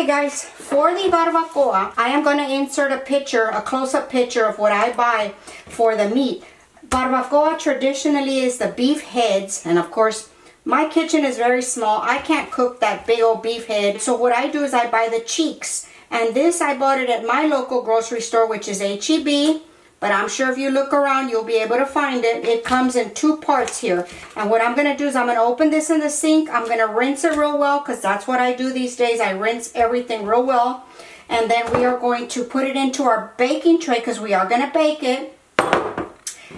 Okay guys, for the barbacoa, I am going to insert a picture, a close-up picture of what I buy for the meat. Barbacoa traditionally is the beef heads, and of course my kitchen is very small. I can't cook that big old beef head, so what I do is I buy the cheeks. And this, I bought it at my local grocery store, which is H-E-B. But I'm sure if you look around, you'll be able to find it. It comes in 2 parts here. And what I'm going to do is I'm going to open this in the sink. I'm going to rinse it real well because that's what I do these days. I rinse everything real well. And then we are going to put it into our baking tray because we are going to bake it.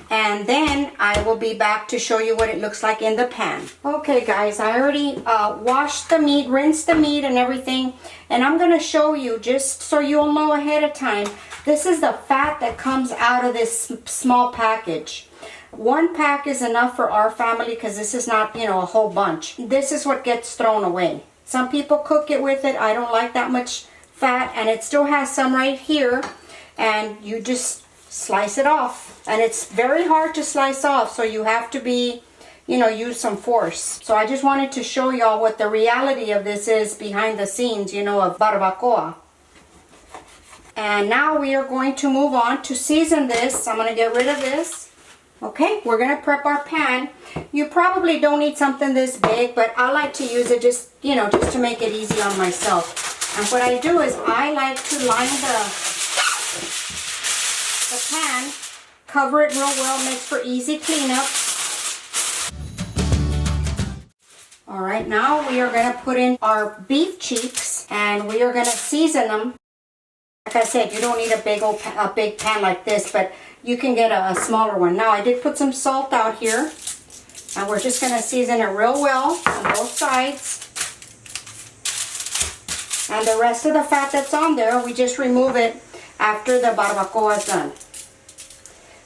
And then I will be back to show you what it looks like in the pan. Okay guys, I already washed the meat, rinsed the meat and everything. And I'm going to show you just so you'll know ahead of time. This is the fat that comes out of this small package. 1 pack is enough for our family because this is not, you know, a whole bunch. This is what gets thrown away. Some people cook it with it. I don't like that much fat, and it still has some right here. And you just slice it off. And it's very hard to slice off, so you have to be, you know, use some force. So I just wanted to show y'all what the reality of this is behind the scenes, you know, of barbacoa. And now we are going to move on to season this. I'm going to get rid of this. Okay, we're going to prep our pan. You probably don't need something this big, but I like to use it just, you know, just to make it easy on myself. And what I do is I like to line the pan, cover it real well, makes for easy cleanup. All right, now we are going to put in our beef cheeks and we are going to season them. Like I said, you don't need a big pan like this, but you can get a smaller one. Now I did put some salt out here, and we're just going to season it real well on both sides. And the rest of the fat that's on there, we just remove it after the barbacoa is done.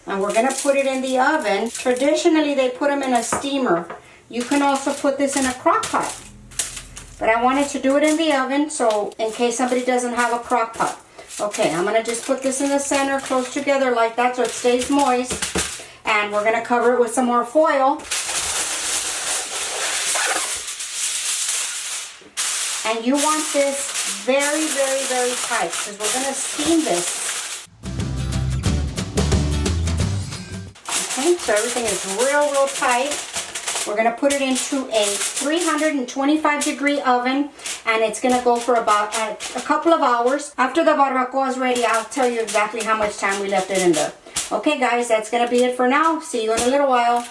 And we're going to put it in the oven. Traditionally, they put them in a steamer. You can also put this in a crock pot. But I wanted to do it in the oven, so in case somebody doesn't have a crock pot. Okay, I'm going to just put this in the center, close together like that so it stays moist. And we're going to cover it with some more foil. And you want this very, very, very tight because we're going to steam this. Okay, so everything is real, real tight. We're going to put it into a 325 degree oven, and it's going to go for about a couple of hours. After the barbacoa is ready, I'll tell you exactly how much time we left it in there. Okay guys, that's going to be it for now. See you in a little while.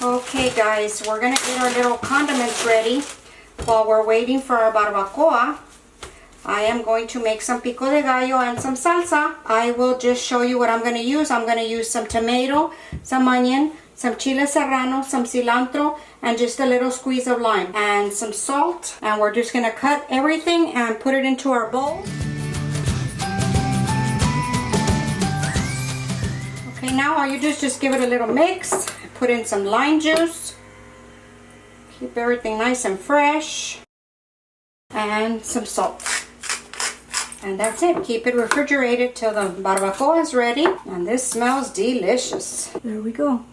Okay guys, we're going to get our little condiments ready while we're waiting for our barbacoa. I am going to make some pico de gallo and some salsa. I will just show you what I'm going to use. I'm going to use some tomato, some onion, some chile serrano, some cilantro, and just a little squeeze of lime and some salt. And we're just going to cut everything and put it into our bowl. Okay, now all you do is just give it a little mix. Put in some lime juice. Keep everything nice and fresh. And some salt. And that's it. Keep it refrigerated till the barbacoa is ready. And this smells delicious. There we go.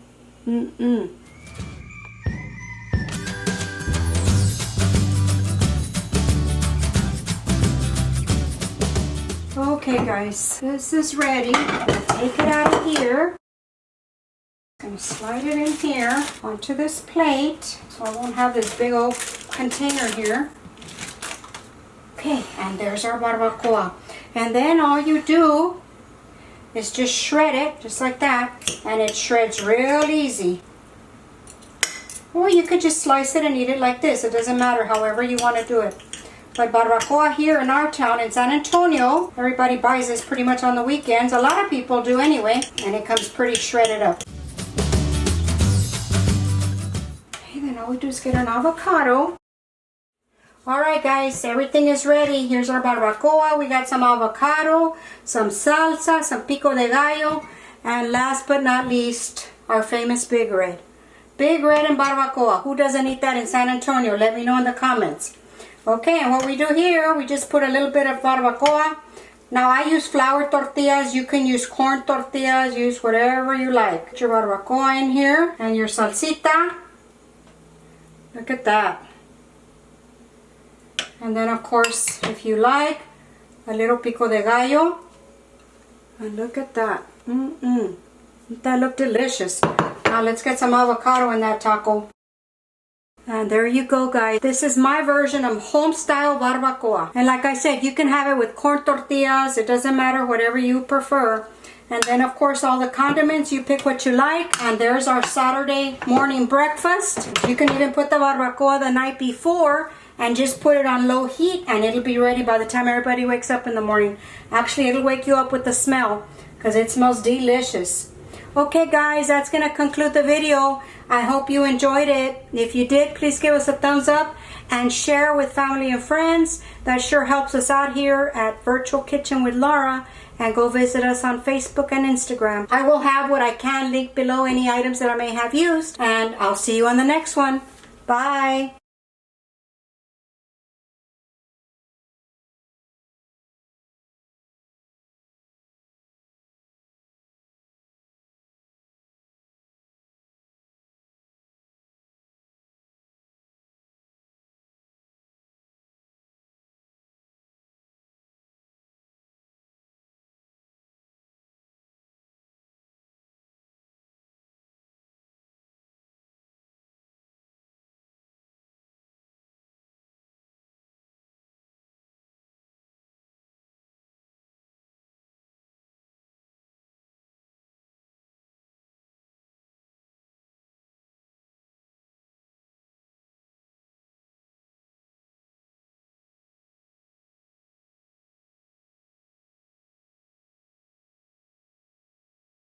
Okay guys, this is ready. Take it out of here. I'm going to slide it in here onto this plate so I won't have this big old container here. Okay, and there's our barbacoa. And then all you do is just shred it, just like that, and it shreds real easy. Or you could just slice it and eat it like this. It doesn't matter, however you want to do it. But barbacoa here in our town, in San Antonio, everybody buys this pretty much on the weekends. A lot of people do anyway, and it comes pretty shredded up. Okay, then all we do is get an avocado. Alright guys, everything is ready. Here's our barbacoa. We got some avocado, some salsa, some pico de gallo, and last but not least, our famous Big Red. Big Red and barbacoa. Who doesn't eat that in San Antonio? Let me know in the comments. Okay, and what we do here, we just put a little bit of barbacoa. Now I use flour tortillas. You can use corn tortillas. Use whatever you like. Put your barbacoa in here and your salsita. Look at that. And then of course, if you like, a little pico de gallo. And look at that. That look delicious. Now let's get some avocado in that taco. And there you go, guys. This is my version of home-style barbacoa. And like I said, you can have it with corn tortillas. It doesn't matter, whatever you prefer. And then, of course, all the condiments, you pick what you like. And there's our Saturday morning breakfast. You can even put the barbacoa the night before and just put it on low heat, and it'll be ready by the time everybody wakes up in the morning. Actually, it'll wake you up with the smell because it smells delicious. Okay, guys, that's going to conclude the video. I hope you enjoyed it. If you did, please give us a thumbs up and share with family and friends. That sure helps us out here at Virtual Kitchen with Laura. And go visit us on Facebook and Instagram. I will have what I can link below any items that I may have used. And I'll see you on the next one. Bye.